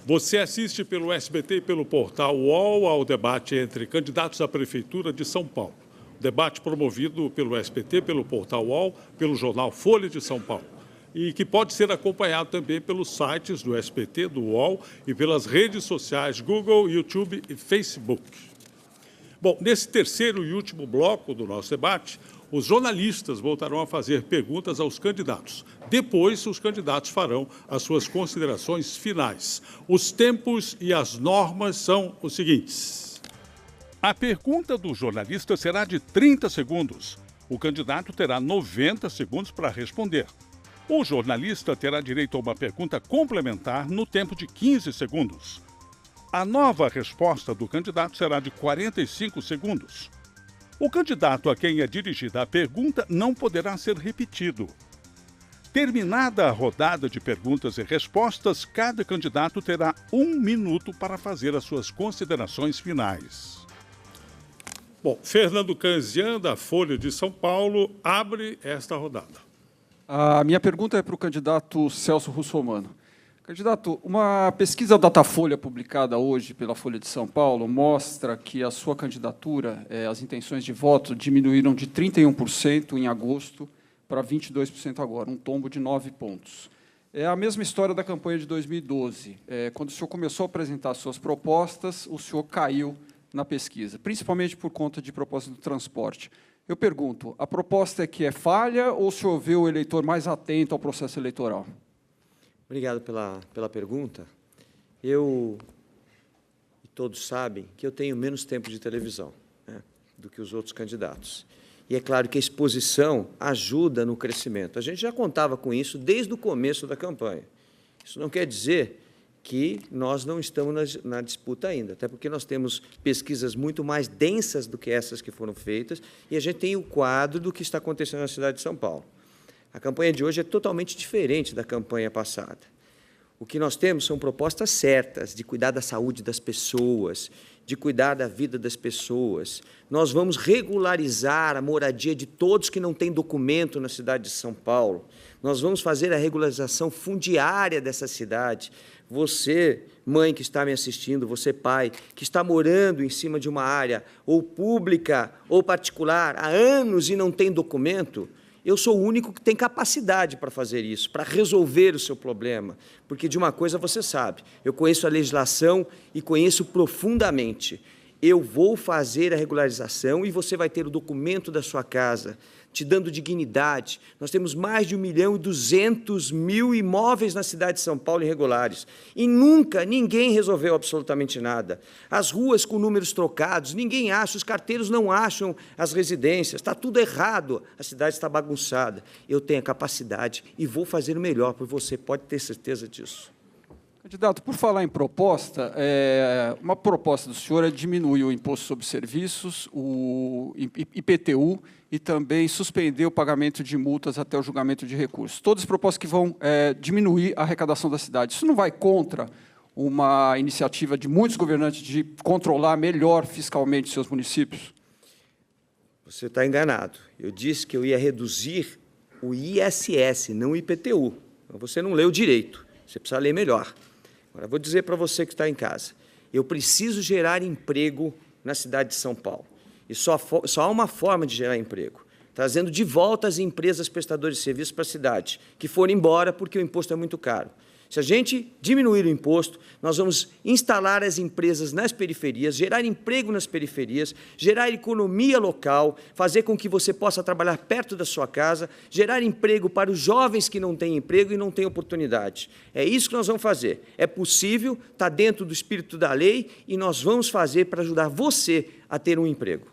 Você assiste pelo SBT e pelo portal UOL ao debate entre candidatos à Prefeitura de São Paulo. Debate promovido pelo SBT, pelo portal UOL, pelo jornal Folha de São Paulo. E que pode ser acompanhado também pelos sites do SBT, do UOL e pelas redes sociais Google, YouTube e Facebook. Bom, nesse terceiro e último bloco do nosso debate, os jornalistas voltarão a fazer perguntas aos candidatos. Depois, os candidatos farão as suas considerações finais. Os tempos e as normas são os seguintes. A pergunta do jornalista será de 30 segundos. O candidato terá 90 segundos para responder. O jornalista terá direito a uma pergunta complementar no tempo de 15 segundos. A nova resposta do candidato será de 45 segundos. O candidato a quem é dirigida a pergunta não poderá ser repetido. Terminada a rodada de perguntas e respostas, cada candidato terá 1 minuto para fazer as suas considerações finais. Bom, Fernando Canzian, da Folha de São Paulo, abre esta rodada. A minha pergunta é para o candidato Celso Russomano. Candidato, uma pesquisa Datafolha publicada hoje pela Folha de São Paulo mostra que a sua candidatura, as intenções de voto diminuíram de 31% em agosto para 22% agora, um tombo de 9 pontos. É a mesma história da campanha de 2012. Quando o senhor começou a apresentar suas propostas, o senhor caiu na pesquisa, principalmente por conta de proposta do transporte. Eu pergunto, a proposta é que é falha ou o senhor vê o eleitor mais atento ao processo eleitoral? Obrigado pela pergunta. E todos sabem que eu tenho menos tempo de televisão, né, do que os outros candidatos. E é claro que a exposição ajuda no crescimento. A gente já contava com isso desde o começo da campanha. Isso não quer dizer que nós não estamos na disputa ainda, até porque nós temos pesquisas muito mais densas do que essas que foram feitas, e a gente tem o quadro do que está acontecendo na cidade de São Paulo. A campanha de hoje é totalmente diferente da campanha passada. O que nós temos são propostas certas de cuidar da saúde das pessoas, de cuidar da vida das pessoas. Nós vamos regularizar a moradia de todos que não têm documento na cidade de São Paulo. Nós vamos fazer a regularização fundiária dessa cidade. Você, mãe que está me assistindo, você, pai, que está morando em cima de uma área ou pública ou particular há anos e não tem documento, eu sou o único que tem capacidade para fazer isso, para resolver o seu problema, porque de uma coisa você sabe, eu conheço a legislação e conheço profundamente. Eu vou fazer a regularização e você vai ter o documento da sua casa, te dando dignidade. Nós temos mais de 1.200.000 imóveis na cidade de São Paulo irregulares e nunca ninguém resolveu absolutamente nada. As ruas com números trocados, ninguém acha, os carteiros não acham as residências, está tudo errado, a cidade está bagunçada. Eu tenho a capacidade e vou fazer o melhor por você, pode ter certeza disso. Candidato, por falar em proposta, uma proposta do senhor é diminuir o imposto sobre serviços, o IPTU, e também suspender o pagamento de multas até o julgamento de recursos. Todas propostas que vão diminuir a arrecadação da cidade. Isso não vai contra uma iniciativa de muitos governantes de controlar melhor fiscalmente seus municípios? Você está enganado. Eu disse que eu ia reduzir o ISS, não o IPTU. Você não leu direito. Você precisa ler melhor. Agora, vou dizer para você que está em casa, eu preciso gerar emprego na cidade de São Paulo. E só há uma forma de gerar emprego, trazendo de volta as empresas prestadoras de serviços para a cidade, que foram embora porque o imposto é muito caro. Se a gente diminuir o imposto, nós vamos instalar as empresas nas periferias, gerar emprego nas periferias, gerar economia local, fazer com que você possa trabalhar perto da sua casa, gerar emprego para os jovens que não têm emprego e não têm oportunidade. É isso que nós vamos fazer. É possível, está dentro do espírito da lei e nós vamos fazer para ajudar você a ter um emprego.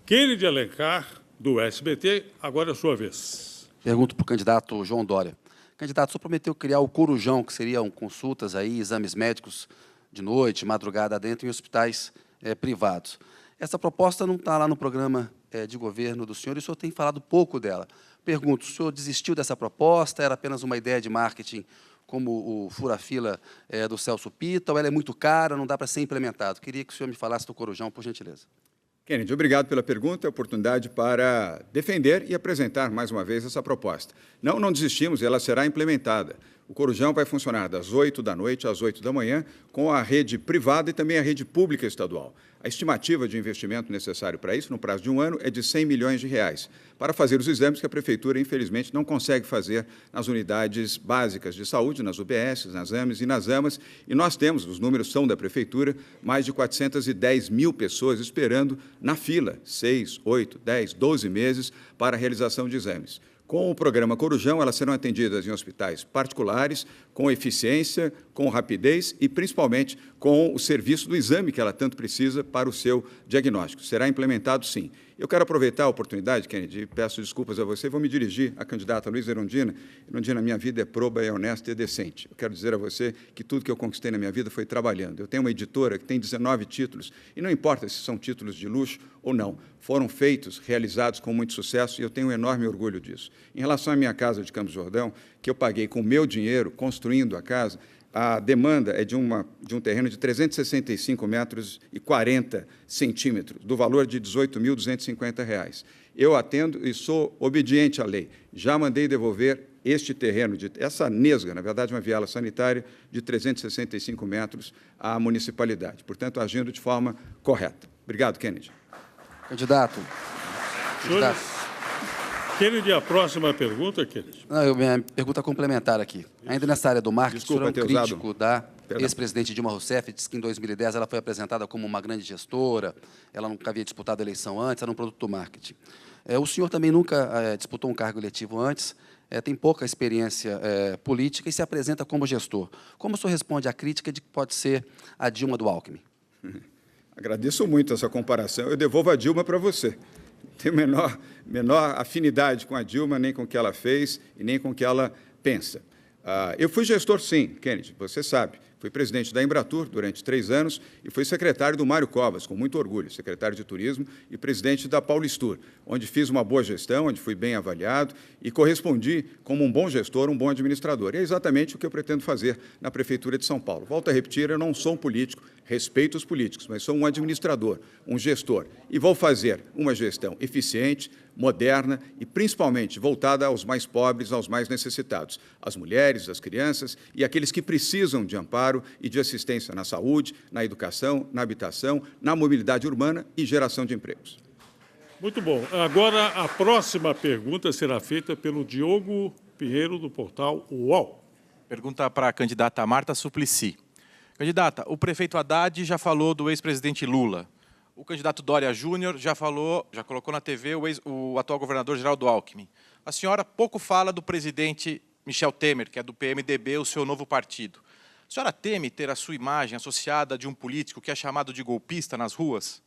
Kennedy Alencar, do SBT, agora é a sua vez. Pergunto para o candidato João Dória. Candidato, o senhor prometeu criar o Corujão, que seriam consultas, aí, exames médicos de noite, madrugada dentro, em hospitais privados. Essa proposta não está lá no programa de governo do senhor e o senhor tem falado pouco dela. Pergunto, o senhor desistiu dessa proposta? Era apenas uma ideia de marketing, como o fura-fila do Celso Pitta, ou ela é muito cara, não dá para ser implementado? Queria que o senhor me falasse do Corujão, por gentileza. Kennedy, obrigado pela pergunta, a oportunidade para defender e apresentar mais uma vez essa proposta. Não desistimos, ela será implementada. O Corujão vai funcionar das 8 da noite às 8 da manhã, com a rede privada e também a rede pública estadual. A estimativa de investimento necessário para isso, no prazo de um ano, é de R$100 milhões, para fazer os exames que a Prefeitura, infelizmente, não consegue fazer nas unidades básicas de saúde, nas UBS, nas AMES e nas AMAs. E nós temos, os números são da Prefeitura, mais de 410 mil pessoas esperando na fila, 6, 8, 10, 12 meses para a realização de exames. Com o programa Corujão, elas serão atendidas em hospitais particulares, com eficiência, com rapidez e, principalmente, com o serviço do exame que ela tanto precisa para o seu diagnóstico. Será implementado, sim. Eu quero aproveitar a oportunidade, Kennedy, e peço desculpas a você, vou me dirigir à candidata Luísa Erundina. Erundina, minha vida é proba, é honesta e é decente. Eu quero dizer a você que tudo que eu conquistei na minha vida foi trabalhando. Eu tenho uma editora que tem 19 títulos, e não importa se são títulos de luxo ou não, foram feitos, realizados com muito sucesso, e eu tenho um enorme orgulho disso. Em relação à minha casa de Campos do Jordão, que eu paguei com o meu dinheiro, construindo a casa, a demanda é de um terreno de 365 metros e 40 centímetros, do valor de R$ 18.250. Eu atendo e sou obediente à lei. Já mandei devolver este terreno, essa nesga, na verdade, uma viela sanitária de 365 metros à municipalidade, portanto, agindo de forma correta. Obrigado, Kennedy. Candidato. Kennedy, a próxima pergunta, Kennedy. Não, minha pergunta complementar aqui. Ainda nessa área do marketing, Desculpa o senhor é um crítico da Perdão. ex-presidente Dilma Rousseff, diz que em 2010 ela foi apresentada como uma grande gestora, ela nunca havia disputado a eleição antes, era um produto do marketing. O senhor também nunca disputou um cargo eletivo antes, tem pouca experiência política e se apresenta como gestor. Como o senhor responde à crítica de que pode ser a Dilma do Alckmin? Agradeço muito essa comparação. Eu devolvo a Dilma para você. Tenho menor afinidade com a Dilma, nem com o que ela fez e nem com o que ela pensa. Eu fui gestor, sim, Kennedy, você sabe. Fui presidente da Embratur durante 3 anos e fui secretário do Mário Covas, com muito orgulho, secretário de Turismo e presidente da Paulistur, onde fiz uma boa gestão, onde fui bem avaliado e correspondi como um bom gestor, um bom administrador. E é exatamente o que eu pretendo fazer na Prefeitura de São Paulo. Volto a repetir, eu não sou um político, respeito os políticos, mas sou um administrador, um gestor. E vou fazer uma gestão eficiente, moderna e, principalmente, voltada aos mais pobres, aos mais necessitados, às mulheres, às crianças e àqueles que precisam de amparo e de assistência na saúde, na educação, na habitação, na mobilidade urbana e geração de empregos. Muito bom. Agora, a próxima pergunta será feita pelo Diogo Pinheiro, do portal UOL. Pergunta para a candidata Marta Suplicy. Candidata, o prefeito Haddad já falou do ex-presidente Lula. O candidato Dória Júnior já colocou na TV o atual governador Geraldo Alckmin. A senhora pouco fala do presidente Michel Temer, que é do PMDB, o seu novo partido. A senhora teme ter a sua imagem associada de um político que é chamado de golpista nas ruas?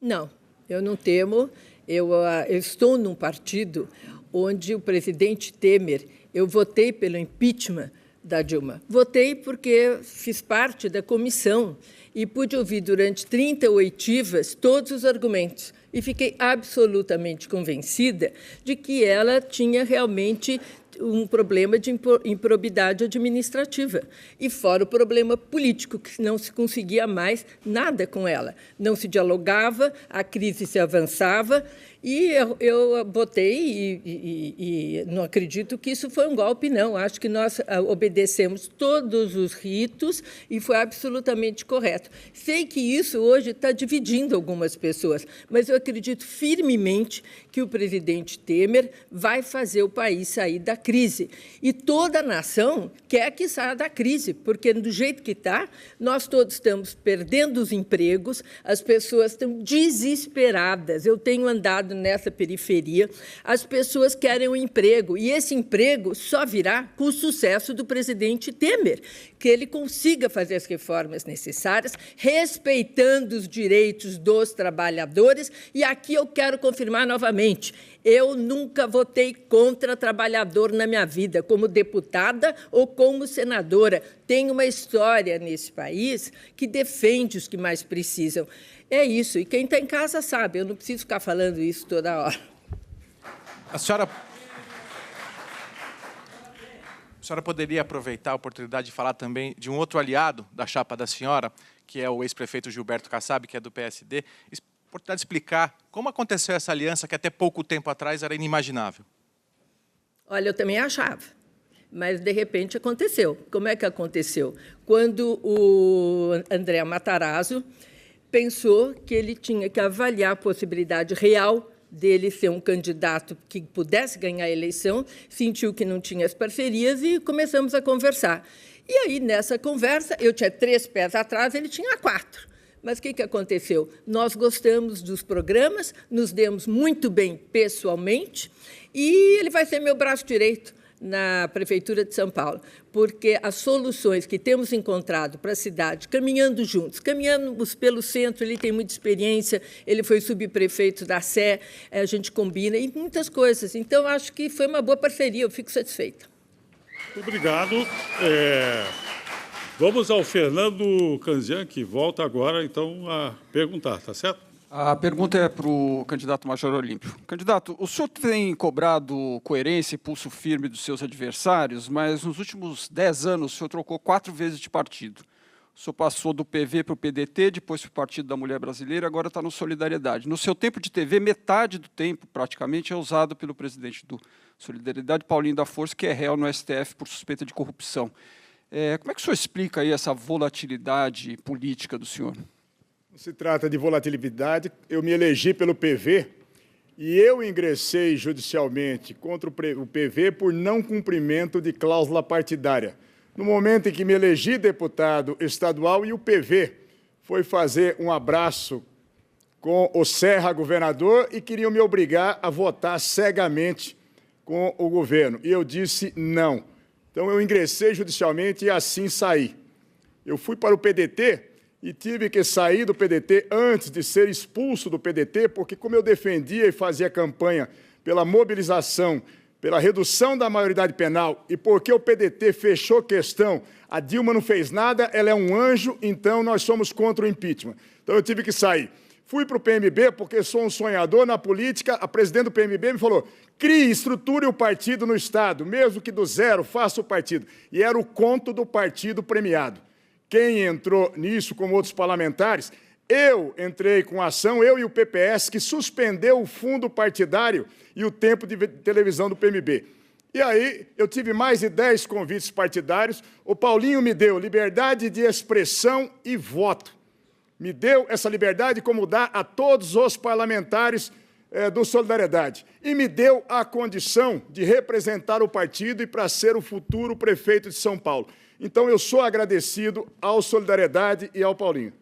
Não, eu não temo. Eu estou num partido onde o presidente Temer, eu votei pelo impeachment da Dilma. Votei porque fiz parte da comissão e pude ouvir durante 30 oitivas todos os argumentos e fiquei absolutamente convencida de que ela tinha realmente um problema de improbidade administrativa, e fora o problema político, que não se conseguia mais nada com ela. Não se dialogava, a crise se avançava, e eu votei e não acredito que isso foi um golpe, não. Acho que nós obedecemos todos os ritos e foi absolutamente correto. Sei que isso hoje está dividindo algumas pessoas, mas eu acredito firmemente que o presidente Temer vai fazer o país sair da crise. E toda a nação quer que saia da crise, porque, do jeito que está, nós todos estamos perdendo os empregos, as pessoas estão desesperadas. Eu tenho andado nessa periferia, as pessoas querem um emprego, e esse emprego só virá com o sucesso do presidente Temer, que ele consiga fazer as reformas necessárias, respeitando os direitos dos trabalhadores. E aqui eu quero confirmar novamente, eu nunca votei contra trabalhador na minha vida, como deputada ou como senadora. Tenho uma história nesse país que defende os que mais precisam. É isso, e quem está em casa sabe, eu não preciso ficar falando isso toda hora. A senhora poderia aproveitar a oportunidade de falar também de um outro aliado da chapa da senhora, que é o ex-prefeito Gilberto Kassab, que é do PSD, oportunidade de explicar como aconteceu essa aliança que até pouco tempo atrás era inimaginável. Olha, eu também achava. mas, de repente, aconteceu. Como é que aconteceu? Quando o André Matarazzo pensou que ele tinha que avaliar a possibilidade real dele ser um candidato que pudesse ganhar a eleição, sentiu que não tinha as parcerias e começamos a conversar. E aí, nessa conversa, eu tinha 3 pés atrás, ele tinha 4. Mas o que aconteceu? Nós gostamos dos programas, nos demos muito bem pessoalmente, e ele vai ser meu braço direito na Prefeitura de São Paulo, porque as soluções que temos encontrado para a cidade, caminhando juntos, caminhamos pelo centro, ele tem muita experiência, ele foi subprefeito da Sé, a gente combina, e muitas coisas. Então, acho que foi uma boa parceria, eu fico satisfeita. Muito obrigado. Vamos ao Fernando Canzian, que volta agora, então, a perguntar, tá certo? A pergunta é para o candidato Major Olímpio. Candidato, o senhor tem cobrado coerência e pulso firme dos seus adversários, mas nos últimos 10 anos o senhor trocou 4 vezes de partido. O senhor passou do PV para o PDT, depois para o Partido da Mulher Brasileira, agora está no Solidariedade. No seu tempo de TV, metade do tempo, praticamente, é usado pelo presidente do Solidariedade, Paulinho da Força, que é réu no STF por suspeita de corrupção. Como é que o senhor explica aí essa volatilidade política do senhor? Não se trata de volatilidade. Eu me elegi pelo PV e eu ingressei judicialmente contra o PV por não cumprimento de cláusula partidária. No momento em que me elegi deputado estadual e o PV foi fazer um abraço com o Serra, governador, e queriam me obrigar a votar cegamente com o governo. E eu disse não. Então, eu ingressei judicialmente e assim saí. Eu fui para o PDT e tive que sair do PDT antes de ser expulso do PDT, porque como eu defendia e fazia campanha pela mobilização, pela redução da maioridade penal, e porque o PDT fechou questão, a Dilma não fez nada, ela é um anjo, então nós somos contra o impeachment. Então eu tive que sair. Fui para o PMB, porque sou um sonhador na política, a presidente do PMB me falou, crie, estruture o partido no Estado, mesmo que do zero, faça o partido. E era o conto do partido premiado. Quem entrou nisso, como outros parlamentares, eu entrei com ação, eu e o PPS, que suspendeu o fundo partidário e o tempo de televisão do PMB. E aí, eu tive mais de 10 convites partidários, o Paulinho me deu liberdade de expressão e voto. Me deu essa liberdade como dá a todos os parlamentares do Solidariedade. E me deu a condição de representar o partido e para ser o futuro prefeito de São Paulo. Então, eu sou agradecido ao Solidariedade e ao Paulinho.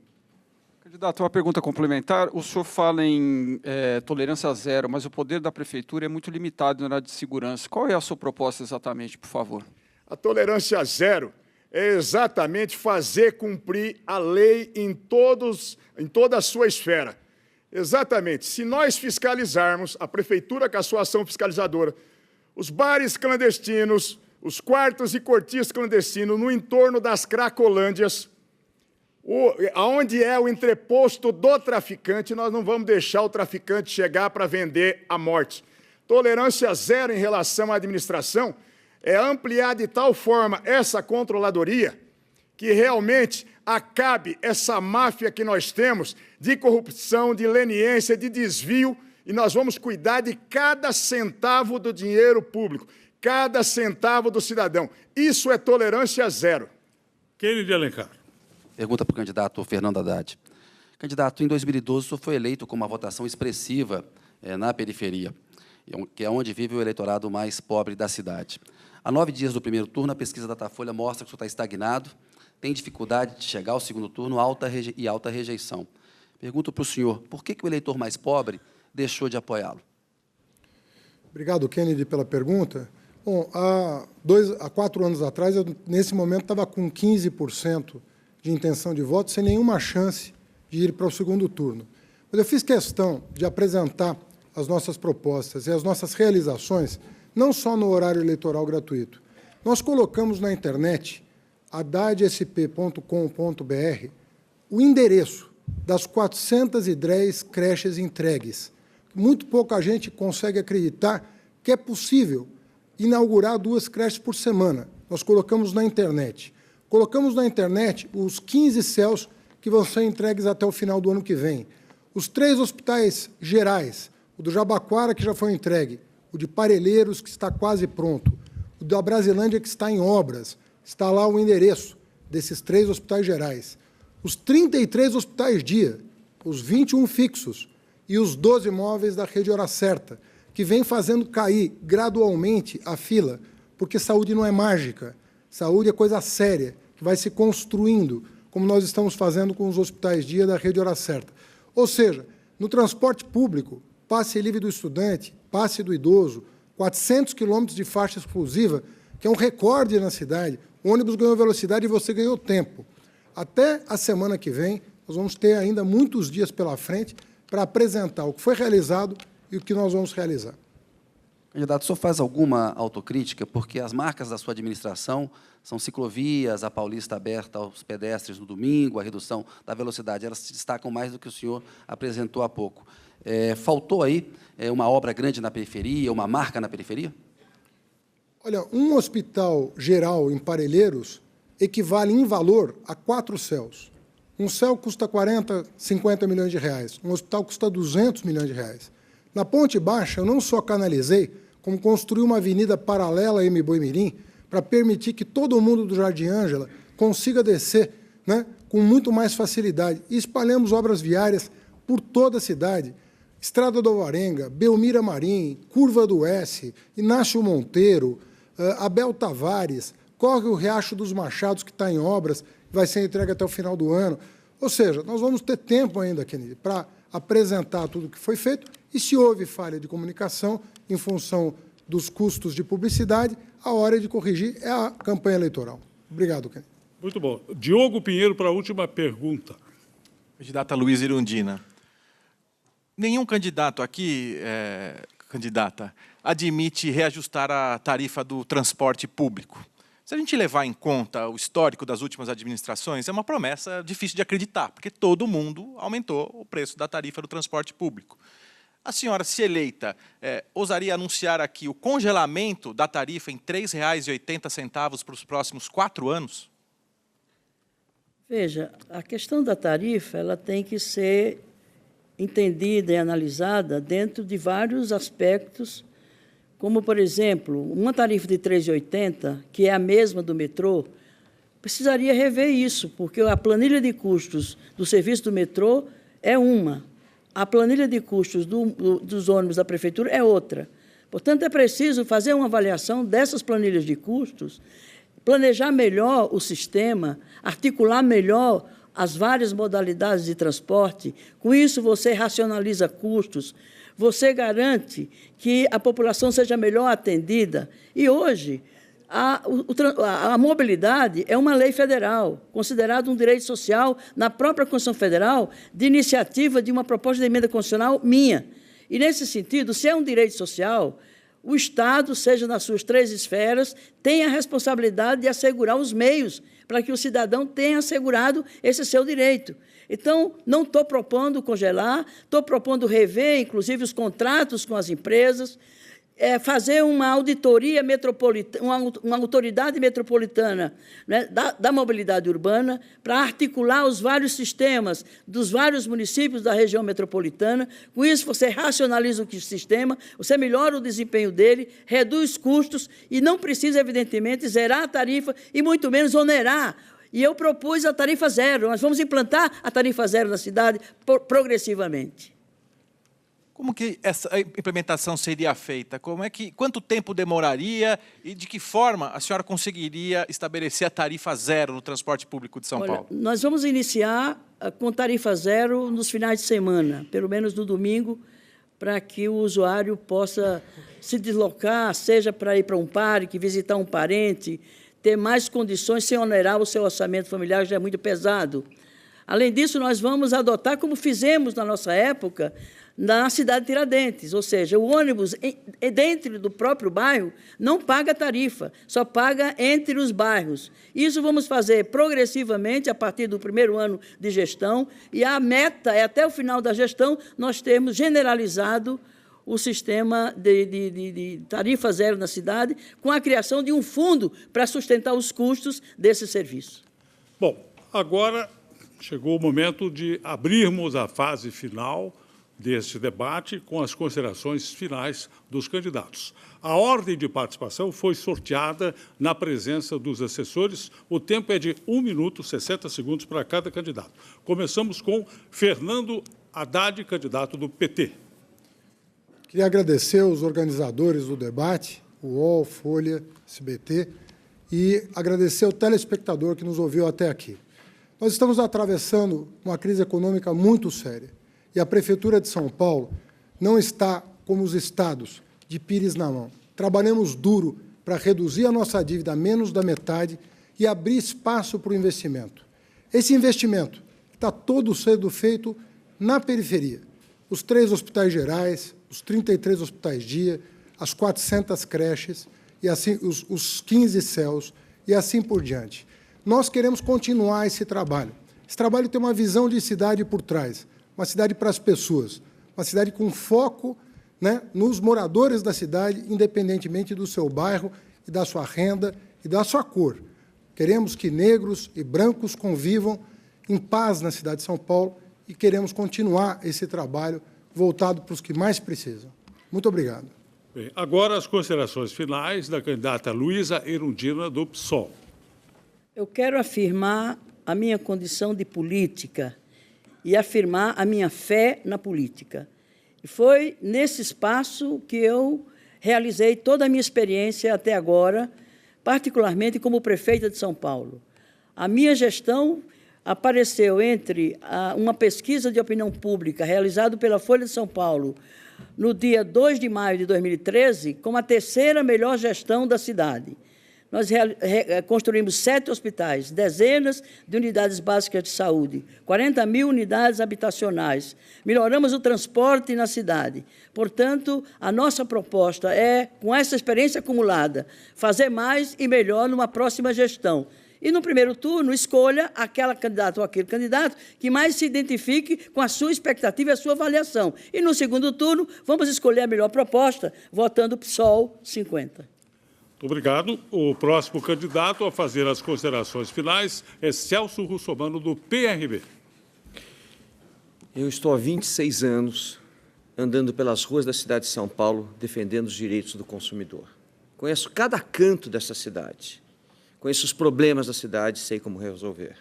Candidato, uma pergunta complementar. O senhor fala em tolerância zero, mas o poder da Prefeitura é muito limitado na área de segurança. Qual é a sua proposta exatamente, por favor? A tolerância zero é exatamente fazer cumprir a lei em toda a sua esfera. Exatamente. Se nós fiscalizarmos, a Prefeitura com a sua ação fiscalizadora, os bares clandestinos, os quartos e cortiços clandestinos no entorno das cracolândias, onde é o entreposto do traficante, nós não vamos deixar o traficante chegar para vender a morte. Tolerância zero em relação à administração é ampliar de tal forma essa controladoria que realmente acabe essa máfia que nós temos de corrupção, de leniência, de desvio, e nós vamos cuidar de cada centavo do dinheiro público, cada centavo do cidadão. Isso é tolerância zero. Kennedy Alencar. Pergunta para o candidato Fernando Haddad. Candidato, em 2012, o senhor foi eleito com uma votação expressiva na periferia, que é onde vive o eleitorado mais pobre da cidade. Há 9 dias do primeiro turno, a pesquisa Datafolha mostra que o senhor está estagnado, tem dificuldade de chegar ao segundo turno, alta rejeição. Pergunto para o senhor, por que o eleitor mais pobre deixou de apoiá-lo? Obrigado, Kennedy, pela pergunta. Bom, há 4 anos atrás, eu, nesse momento, estava com 15% de intenção de voto, sem nenhuma chance de ir para o segundo turno. Mas eu fiz questão de apresentar as nossas propostas e as nossas realizações, não só no horário eleitoral gratuito. Nós colocamos na internet, haddadsp.com.br, o endereço das 410 creches entregues. Muito pouca gente consegue acreditar que é possível inaugurar 2 creches por semana. Nós colocamos na internet. Colocamos na internet os 15 CELs que vão ser entregues até o final do ano que vem. Os 3 hospitais gerais, o do Jabaquara, que já foi entregue, o de Parelheiros, que está quase pronto, O da Brasilândia, que está em obras, está lá o endereço desses 3 hospitais gerais. Os 33 hospitais-dia, os 21 fixos e os 12 móveis da rede Hora Certa, que vem fazendo cair gradualmente a fila, porque saúde não é mágica, saúde é coisa séria, que vai se construindo, como nós estamos fazendo com os hospitais-dia da rede Hora Certa. Ou seja, no transporte público, passe livre do estudante, passe do idoso, 400 quilômetros de faixa exclusiva, que é um recorde na cidade. O ônibus ganhou velocidade e você ganhou tempo. Até a semana que vem, nós vamos ter ainda muitos dias pela frente para apresentar o que foi realizado e o que nós vamos realizar. Candidato, o senhor faz alguma autocrítica? Porque as marcas da sua administração são ciclovias, a Paulista aberta aos pedestres no domingo, a redução da velocidade. Elas se destacam mais do que o senhor apresentou há pouco. Faltou aí uma obra grande na periferia, uma marca na periferia? Olha, um hospital geral em Parelheiros equivale em valor a 4 céus. Um céu custa 40, 50 milhões de reais. Um hospital custa 200 milhões de reais. Na Ponte Baixa, eu não só canalizei, como construí uma avenida paralela a Mboi-mirim para permitir que todo mundo do Jardim Ângela consiga descer, né, com muito mais facilidade. E espalhamos obras viárias por toda a cidade. Estrada do Alvarenga, Belmira Marim, Curva do S, Inácio Monteiro, Abel Tavares, Córrego Riacho dos Machados, que está em obras, vai ser entregue até o final do ano. Ou seja, nós vamos ter tempo ainda, Kennedy, para apresentar tudo o que foi feito, e se houve falha de comunicação em função dos custos de publicidade, a hora de corrigir é a campanha eleitoral. Obrigado, Kennedy. Muito bom. Diogo Pinheiro para a última pergunta. Candidata Luísa Irundina. Nenhum candidato aqui, candidata, admite reajustar a tarifa do transporte público. Se a gente levar em conta o histórico das últimas administrações, é uma promessa difícil de acreditar, porque todo mundo aumentou o preço da tarifa do transporte público. A senhora, se eleita, ousaria anunciar aqui o congelamento da tarifa em R$ 3,80 para os próximos 4 anos? Veja, a questão da tarifa ela tem que ser entendida e analisada dentro de vários aspectos, como, por exemplo, uma tarifa de R$ 3,80, que é a mesma do metrô, precisaria rever isso, porque a planilha de custos do serviço do metrô é uma, a planilha de custos dos ônibus da prefeitura é outra. Portanto, é preciso fazer uma avaliação dessas planilhas de custos, planejar melhor o sistema, articular melhor as várias modalidades de transporte. Com isso, você racionaliza custos, você garante que a população seja melhor atendida. E hoje, a mobilidade é uma lei federal, considerada um direito social na própria Constituição Federal, de iniciativa de uma proposta de emenda constitucional minha. E, nesse sentido, se é um direito social, o Estado, seja nas suas 3 esferas, tem a responsabilidade de assegurar os meios para que o cidadão tenha assegurado esse seu direito. Então, não estou propondo congelar, estou propondo rever, inclusive, os contratos com as empresas, fazer uma auditoria metropolitana, uma autoridade metropolitana, né, da mobilidade urbana, para articular os vários sistemas dos vários municípios da região metropolitana. Com isso, você racionaliza o sistema, você melhora o desempenho dele, reduz custos e não precisa, evidentemente, zerar a tarifa e, muito menos, onerar. E eu propus a tarifa zero. Nós vamos implantar a tarifa zero na cidade progressivamente. Como que essa implementação seria feita? Quanto tempo demoraria e de que forma a senhora conseguiria estabelecer a tarifa zero no transporte público de São Paulo? Nós vamos iniciar com tarifa zero nos finais de semana, pelo menos no domingo, para que o usuário possa se deslocar, seja para ir para um parque, visitar um parente, ter mais condições sem onerar o seu orçamento familiar, já é muito pesado. Além disso, nós vamos adotar, como fizemos na nossa época, na cidade de Tiradentes, ou seja, o ônibus dentro do próprio bairro não paga tarifa, só paga entre os bairros. Isso vamos fazer progressivamente a partir do primeiro ano de gestão, e a meta é, até o final da gestão, nós termos generalizado o sistema de tarifa zero na cidade, com a criação de um fundo para sustentar os custos desse serviço. Bom, agora chegou o momento de abrirmos a fase final deste debate com as considerações finais dos candidatos. A ordem de participação foi sorteada na presença dos assessores. O tempo é de 1 minuto e 60 segundos para cada candidato. Começamos com Fernando Haddad, candidato do PT. Queria agradecer os organizadores do debate, o UOL, Folha, SBT, e agradecer ao telespectador que nos ouviu até aqui. Nós estamos atravessando uma crise econômica muito séria e a Prefeitura de São Paulo não está como os estados, de pires na mão. Trabalhamos duro para reduzir a nossa dívida a menos da metade e abrir espaço para o investimento. Esse investimento está todo sendo feito na periferia. Os 3 hospitais gerais, os 33 hospitais-dia, as 400 creches, e assim os 15 CELs, e assim por diante. Nós queremos continuar esse trabalho. Esse trabalho tem uma visão de cidade por trás, uma cidade para as pessoas, uma cidade com foco, né, nos moradores da cidade, independentemente do seu bairro e da sua renda e da sua cor. Queremos que negros e brancos convivam em paz na cidade de São Paulo e queremos continuar esse trabalho voltado para os que mais precisam. Muito obrigado. Bem, agora as considerações finais da candidata Luísa Erundina, do PSOL. Eu quero afirmar a minha condição de política e afirmar a minha fé na política. E foi nesse espaço que eu realizei toda a minha experiência até agora, particularmente como prefeita de São Paulo. A minha gestão apareceu entre uma pesquisa de opinião pública realizada pela Folha de São Paulo no dia 2 de maio de 2013 como a 3ª melhor gestão da cidade. Nós construímos 7 hospitais, dezenas de unidades básicas de saúde, 40 mil unidades habitacionais, melhoramos o transporte na cidade. Portanto, a nossa proposta é, com essa experiência acumulada, fazer mais e melhor numa próxima gestão. E, no primeiro turno, escolha aquela candidata ou aquele candidato que mais se identifique com a sua expectativa e a sua avaliação. E, no segundo turno, vamos escolher a melhor proposta, votando PSOL 50. Muito obrigado. O próximo candidato a fazer as considerações finais é Celso Russomano, do PRB. Eu estou há 26 anos andando pelas ruas da cidade de São Paulo, defendendo os direitos do consumidor. Conheço cada canto dessa cidade. Conheço os problemas da cidade e sei como resolver.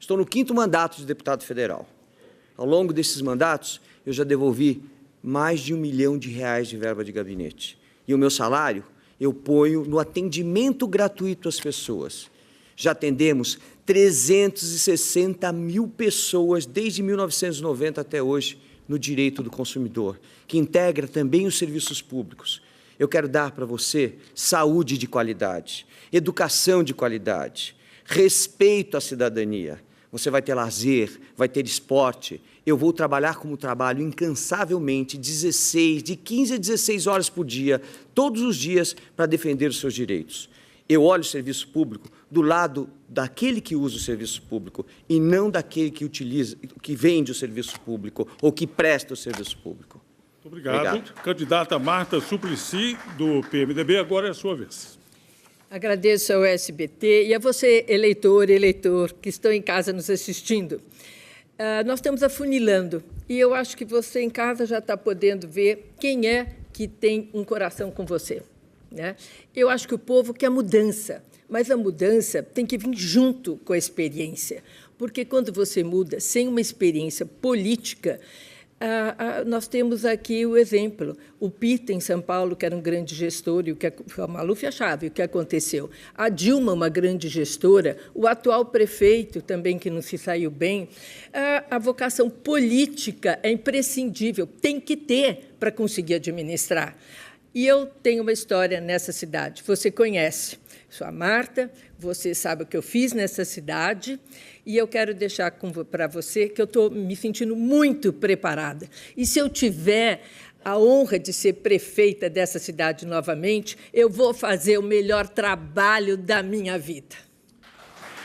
Estou no 5º mandato de deputado federal. Ao longo desses mandatos, eu já devolvi mais de R$1 milhão de verba de gabinete. E o meu salário eu ponho no atendimento gratuito às pessoas. Já atendemos 360 mil pessoas desde 1990 até hoje no direito do consumidor, que integra também os serviços públicos. Eu quero dar para você saúde de qualidade, educação de qualidade, respeito à cidadania. Você vai ter lazer, vai ter esporte. Eu vou trabalhar como trabalho incansavelmente, de 15 a 16 horas por dia, todos os dias, para defender os seus direitos. Eu olho o serviço público do lado daquele que usa o serviço público e não daquele que utiliza, que vende o serviço público ou que presta o serviço público. Obrigado. Candidata Marta Suplicy, do PMDB, agora é a sua vez. Agradeço ao SBT e a você, eleitor, que estão em casa nos assistindo. Nós estamos afunilando e eu acho que você em casa já está podendo ver quem é que tem um coração com você, né? Eu acho que o povo quer mudança, mas a mudança tem que vir junto com a experiência, porque quando você muda sem uma experiência política, nós temos aqui o exemplo. O Pita, em São Paulo, que era um grande gestor, e o que a Maluf achava, e o que aconteceu. A Dilma, uma grande gestora, o atual prefeito, também, que não se saiu bem. A vocação política é imprescindível, tem que ter para conseguir administrar. E eu tenho uma história nessa cidade, você conhece. Sou a Marta, você sabe o que eu fiz nessa cidade, e eu quero deixar para você que eu estou me sentindo muito preparada. E se eu tiver a honra de ser prefeita dessa cidade novamente, eu vou fazer o melhor trabalho da minha vida.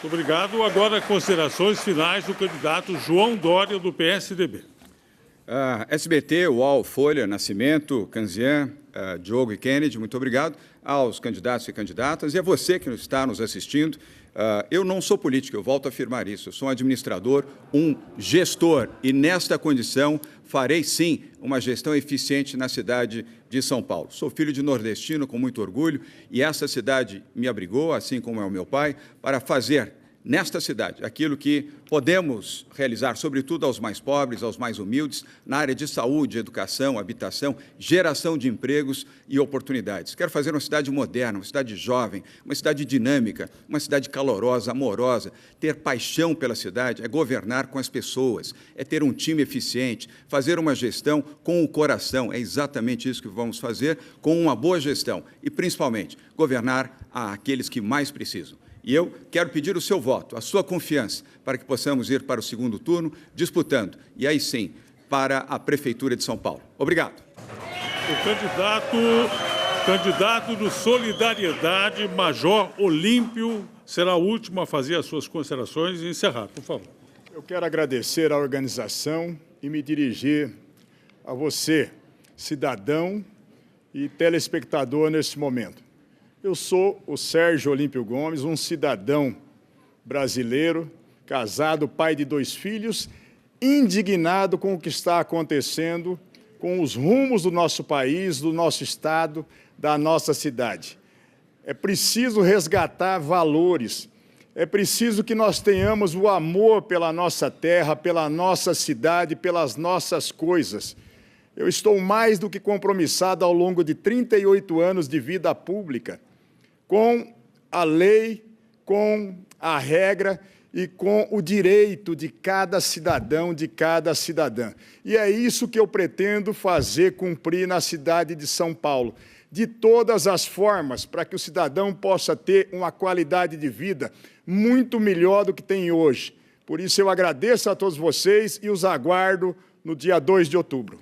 Muito obrigado. Agora, considerações finais do candidato João Dória, do PSDB. SBT, UOL, Folha, Nascimento, Canzian, Diogo e Kennedy, muito obrigado, aos candidatos e candidatas, e a você que está nos assistindo. Eu não sou político, eu volto a afirmar isso. Eu sou um administrador, um gestor, e nesta condição farei, sim, uma gestão eficiente na cidade de São Paulo. Sou filho de nordestino, com muito orgulho, e essa cidade me abrigou, assim como é o meu pai, para fazer nesta cidade aquilo que podemos realizar, sobretudo aos mais pobres, aos mais humildes, na área de saúde, educação, habitação, geração de empregos e oportunidades. Quero fazer uma cidade moderna, uma cidade jovem, uma cidade dinâmica, uma cidade calorosa, amorosa. Ter paixão pela cidade é governar com as pessoas, é ter um time eficiente, fazer uma gestão com o coração. É exatamente isso que vamos fazer, com uma boa gestão e, principalmente, governar aqueles que mais precisam. E eu quero pedir o seu voto, a sua confiança, para que possamos ir para o segundo turno, disputando, e aí sim, para a Prefeitura de São Paulo. Obrigado. O candidato do Solidariedade, Major Olímpio, será o último a fazer as suas considerações e encerrar, por favor. Eu quero agradecer à organização e me dirigir a você, cidadão e telespectador, nesse momento. Eu sou o Sérgio Olímpio Gomes, um cidadão brasileiro, casado, pai de 2 filhos, indignado com o que está acontecendo com os rumos do nosso país, do nosso estado, da nossa cidade. É preciso resgatar valores, é preciso que nós tenhamos o amor pela nossa terra, pela nossa cidade, pelas nossas coisas. Eu estou mais do que compromissado ao longo de 38 anos de vida pública, com a lei, com a regra e com o direito de cada cidadão, de cada cidadã. E é isso que eu pretendo fazer cumprir na cidade de São Paulo, de todas as formas, para que o cidadão possa ter uma qualidade de vida muito melhor do que tem hoje. Por isso, eu agradeço a todos vocês e os aguardo no dia 2 de outubro.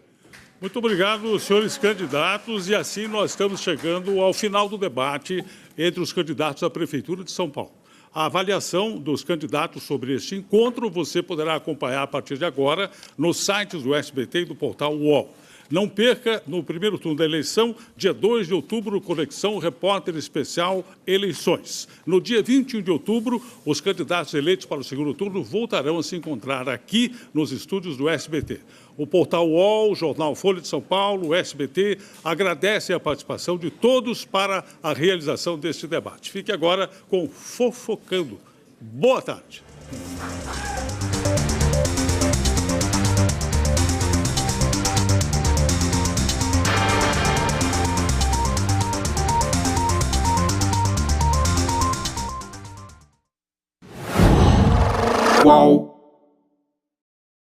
Muito obrigado, senhores candidatos, e assim nós estamos chegando ao final do debate entre os candidatos à Prefeitura de São Paulo. A avaliação dos candidatos sobre este encontro você poderá acompanhar a partir de agora nos sites do SBT e do portal UOL. Não perca, no primeiro turno da eleição, dia 2 de outubro, Conexão Repórter Especial Eleições. No dia 21 de outubro, os candidatos eleitos para o segundo turno voltarão a se encontrar aqui nos estúdios do SBT. O portal UOL, o jornal Folha de São Paulo, o SBT, agradecem a participação de todos para a realização deste debate. Fique agora com Fofocando. Boa tarde.